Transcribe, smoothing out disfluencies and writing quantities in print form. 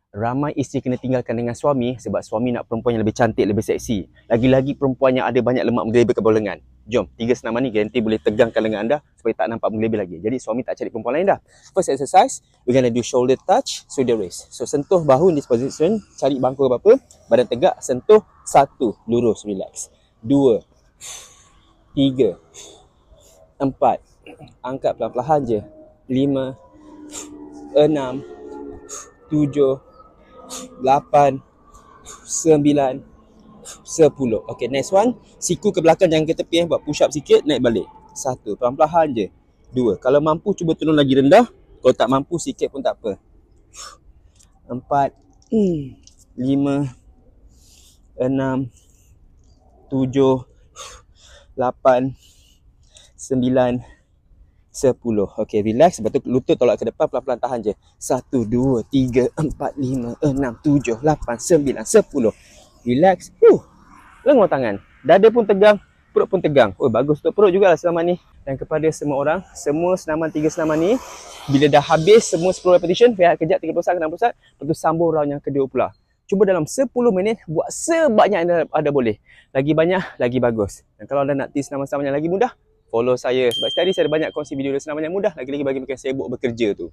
Ramai isteri kena tinggalkan dengan suami sebab suami nak perempuan yang lebih cantik, lebih seksi. Lagi-lagi perempuan yang ada banyak lemak menggelebih ke bawah lengan. Jom, 3 senaman ni garanti boleh tegangkan lengan anda supaya tak nampak menggelebih lagi. Jadi suami tak cari perempuan lain dah. First exercise, we're gonna do shoulder touch, shoulder raise. So sentuh bahu in this position, cari bangku apa-apa, badan tegak, sentuh, 1, lurus, relax. 2, 3, 4, angkat perlahan-lahan je. 5, 6, 7, 8, 9, 10. Okay, next one. Siku ke belakang, jangan ke tepi. Buat push up sikit, naik balik. 1, perlahan-lahan je. 2, kalau mampu cuba turun lagi rendah. Kalau tak mampu, sikit pun tak apa. 4, 5, 6, 7, 8, 9, 10. Okay, relax. Lepas tu lutut tolak ke depan, pelan-pelan tahan je. 1, 2, 3, 4, 5, 6, 7, 8, 9, 10. Relax. Lengur tangan. Dada pun tegang, perut pun tegang. Oh, bagus untuk perut jugalah senaman ni. Dan kepada semua orang, semua senaman 3 senaman ni, bila dah habis semua 10 repetition, rehat kejap 30 saat ke 60 saat, lepas tu sambung round yang kedua pula. Cuba dalam 10 minit, buat sebanyak yang anda boleh. Lagi banyak, lagi bagus. Dan kalau anda nak senaman-senaman yang lagi mudah, follow saya. Sebab setiap hari saya ada banyak kongsi video senaman yang mudah, lagi-lagi bagi mereka yang sibuk bekerja tu.